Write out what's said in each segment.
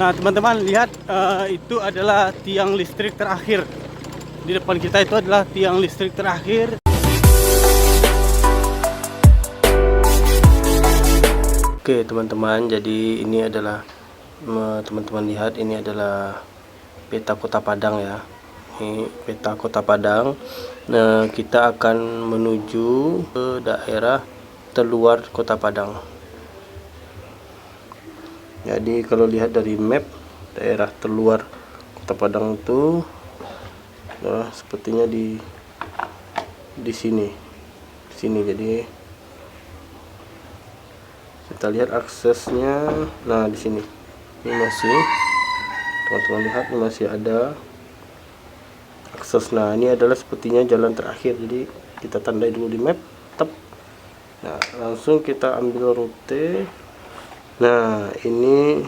Nah teman-teman lihat, itu adalah tiang listrik terakhir. Di depan kita itu adalah tiang listrik terakhir. Oke teman-teman, jadi ini adalah teman-teman lihat, ini adalah peta Kota Padang ya. Ini peta Kota Padang. Nah, kita akan menuju ke daerah terluar Kota Padang. Jadi kalau lihat dari map, daerah terluar Kota Padang itu sepertinya di sini. Jadi kita lihat aksesnya. Nah, di sini. Ini masih, teman-teman lihat, ini masih ada akses. Nah, ini adalah sepertinya jalan terakhir. Jadi kita tandai dulu di map. Nah, langsung kita ambil rute. Nah, ini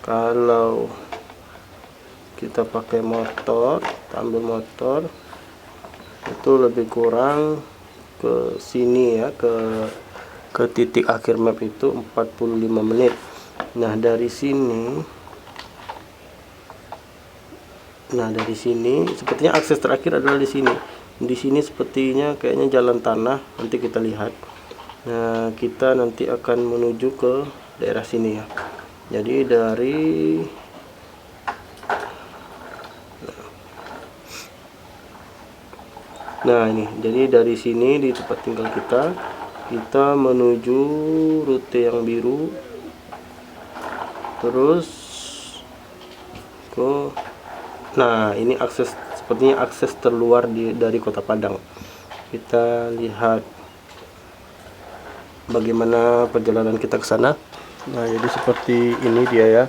kalau kita pakai motor, kita ambil motor, itu lebih kurang ke sini ya, ke titik akhir map itu 45 menit. Nah, dari sini sepertinya akses terakhir adalah di sini. Di sini sepertinya kayaknya jalan tanah, nanti kita lihat. Nah, kita nanti akan menuju ke daerah sini ya. Jadi jadi dari sini, di tempat tinggal kita menuju rute yang biru, terus ke, nah ini akses, sepertinya akses terluar dari Kota Padang. Kita lihat bagaimana perjalanan kita ke sana. Nah, jadi seperti ini dia ya.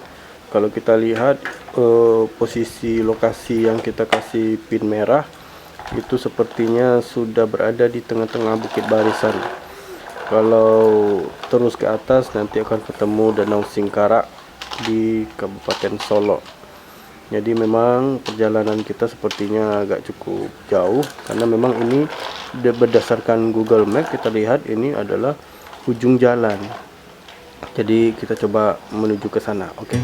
Kalau kita lihat posisi lokasi yang kita kasih pin merah itu sepertinya sudah berada di tengah-tengah Bukit Barisan. Kalau terus ke atas nanti akan ketemu Danau Singkarak di Kabupaten Solok. Jadi memang perjalanan kita sepertinya agak cukup jauh, karena memang ini berdasarkan Google Map kita lihat ini adalah ujung jalan. Jadi kita coba menuju ke sana. Oke.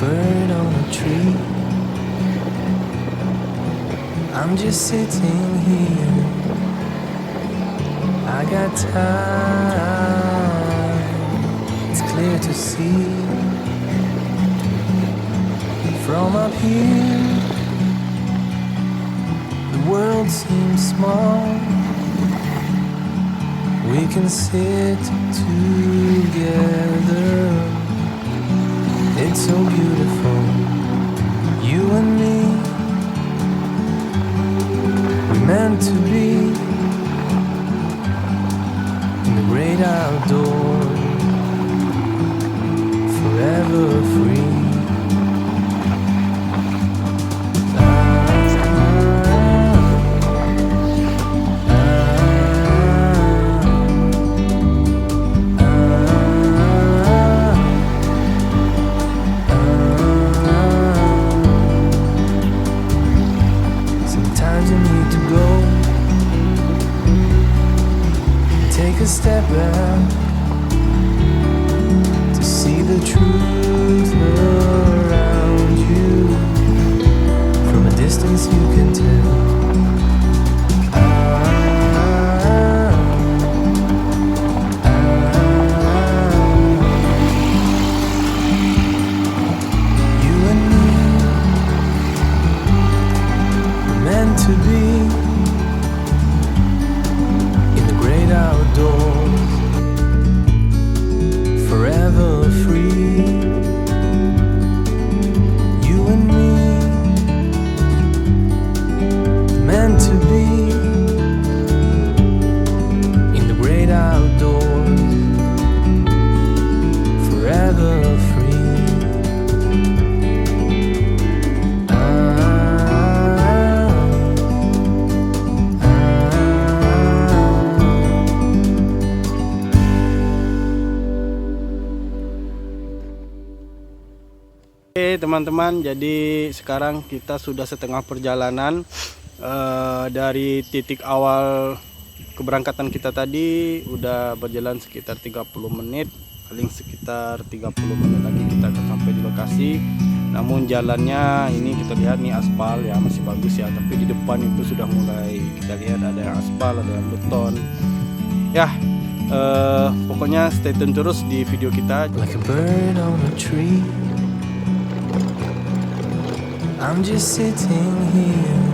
Bird on a tree, I'm just sitting here. I got time, it's clear to see. From up here, the world seems small. We can sit together. It's so beautiful, you and me. We're meant to be in the great outdoors, forever free. Take a step back to see the truth. teman-teman, jadi sekarang kita sudah setengah perjalanan dari titik awal keberangkatan kita tadi udah berjalan sekitar 30 menit, paling sekitar 30 menit lagi kita akan sampai di lokasi. Namun jalannya ini kita lihat nih aspal ya, masih bagus ya, tapi di depan itu sudah mulai kita lihat ada yang aspal, ada yang beton ya. Pokoknya stay tune terus di video kita. Like a bird on a tree, I'm just sitting here.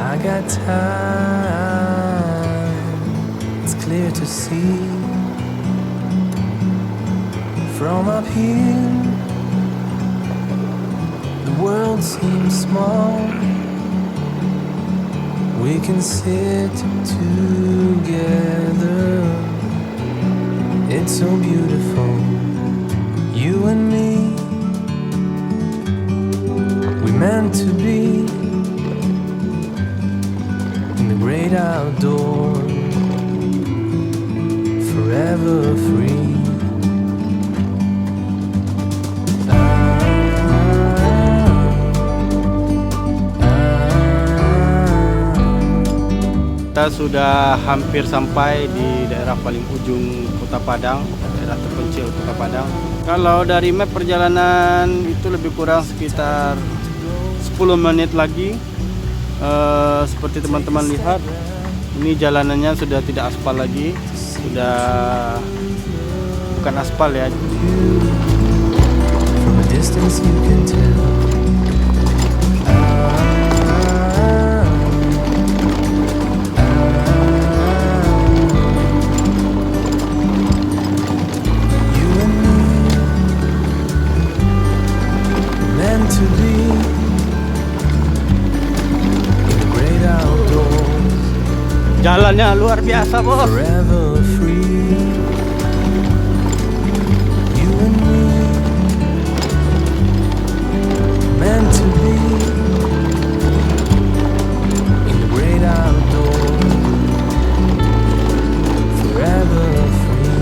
I got time, it's clear to see. From up here, the world seems small. We can sit together, it's so beautiful. You and me, we meant to be in the great outdoors, forever free. Kita sudah hampir sampai di daerah paling ujung Kota Padang, daerah terpencil Kota Padang. Kalau dari map perjalanan itu lebih kurang sekitar 10 menit lagi. Seperti teman-teman lihat, ini jalanannya sudah tidak aspal lagi, sudah bukan aspal ya. From a distance you can tell. You and me, meant to be in the great outdoors, Jalannya luar biasa, bos. forever free. You and me, meant to be in the great outdoors, forever free.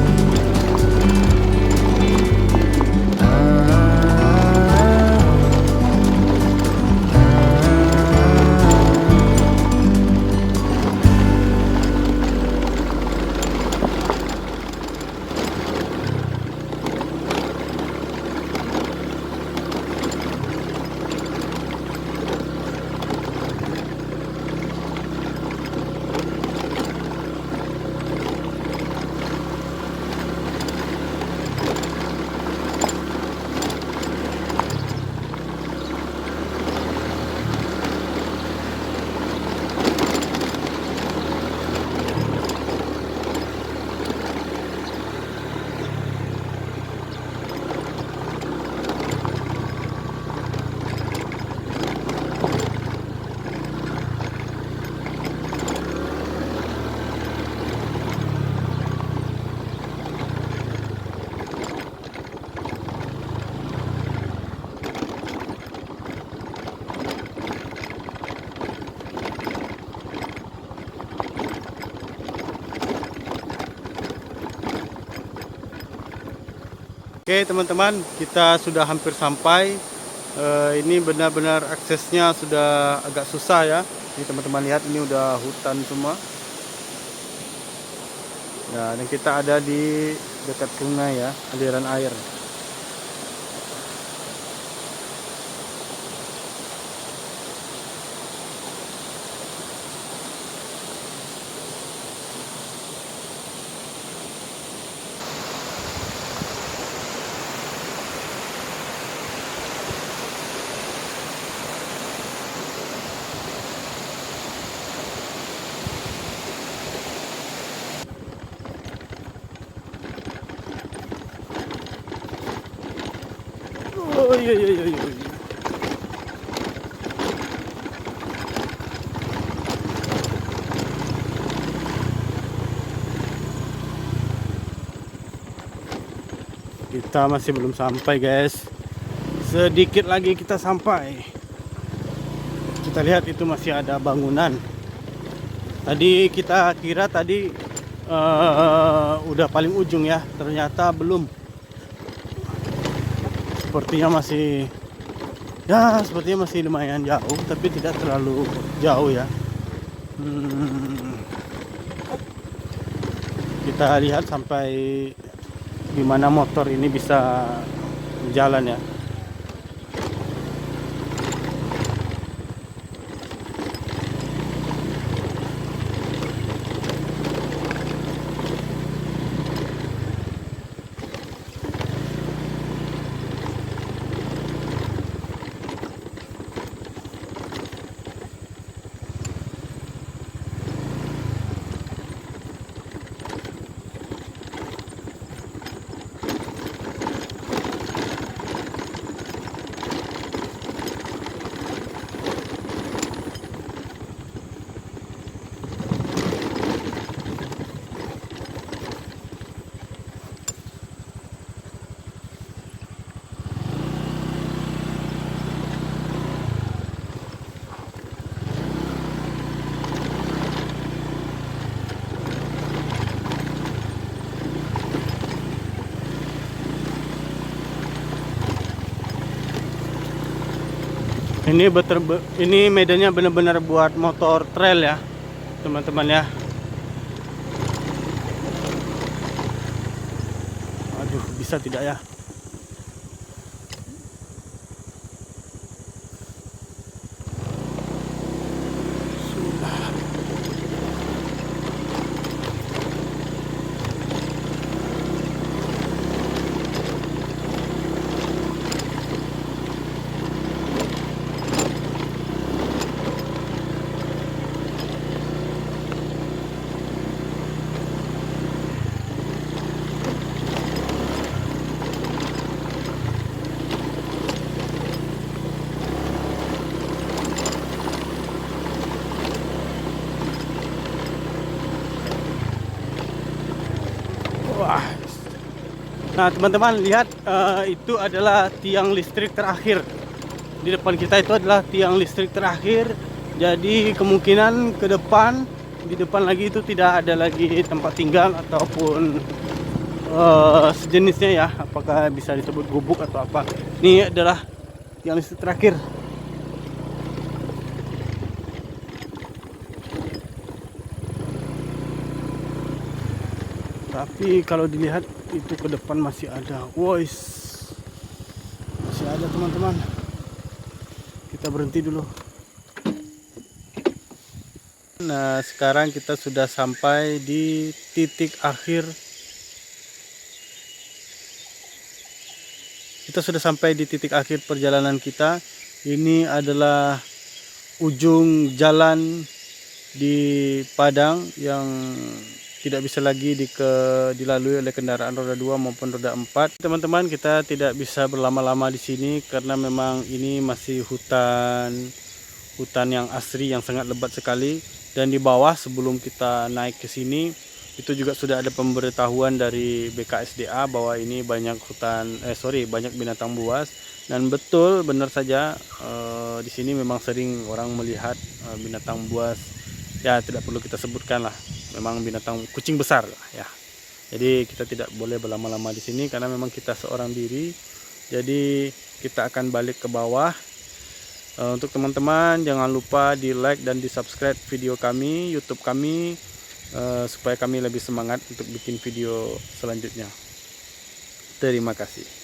Oke teman-teman, kita sudah hampir sampai. Ini benar-benar aksesnya sudah agak susah ya. Ini teman-teman lihat, ini udah hutan semua. Nah, dan kita ada di dekat sungai ya, aliran air. Oh iya iya iya iya. Kita masih belum sampai, guys. Sedikit lagi kita sampai. Kita lihat itu masih ada bangunan. Tadi kita kira tadi udah paling ujung ya, ternyata belum. sepertinya masih, ya sepertinya masih lumayan jauh, tapi tidak terlalu jauh ya. Kita lihat sampai gimana motor ini bisa jalan ya. Ini medannya benar-benar buat motor trail ya, teman-teman ya. Aduh, bisa tidak ya? Wah. Nah, teman-teman lihat, itu adalah tiang listrik terakhir. Di depan kita itu adalah tiang listrik terakhir. Jadi kemungkinan ke depan, di depan lagi itu tidak ada lagi tempat tinggal ataupun sejenisnya ya. Apakah bisa disebut gubuk atau apa. Ini adalah tiang listrik terakhir. Tapi kalau dilihat itu ke depan masih ada. Wois, masih ada teman-teman. Kita berhenti dulu. Nah, sekarang kita sudah sampai di titik akhir. Kita sudah sampai di titik akhir perjalanan kita. Ini adalah ujung jalan di Padang yang tidak bisa lagi dilalui oleh kendaraan roda 2 maupun roda 4. Teman-teman, kita tidak bisa berlama-lama di sini karena memang ini masih hutan yang asri yang sangat lebat sekali. Dan di bawah sebelum kita naik ke sini itu juga sudah ada pemberitahuan dari BKSDA bahwa ini banyak banyak binatang buas. Dan betul, benar saja, di sini memang sering orang melihat binatang buas. Ya, tidak perlu kita sebutkan lah. Memang binatang kucing besar ya. Jadi kita tidak boleh berlama-lama di sini karena memang kita seorang diri. Jadi kita akan balik ke bawah. Untuk teman-teman jangan lupa di like dan di subscribe video kami, YouTube kami, supaya kami lebih semangat untuk bikin video selanjutnya. Terima kasih.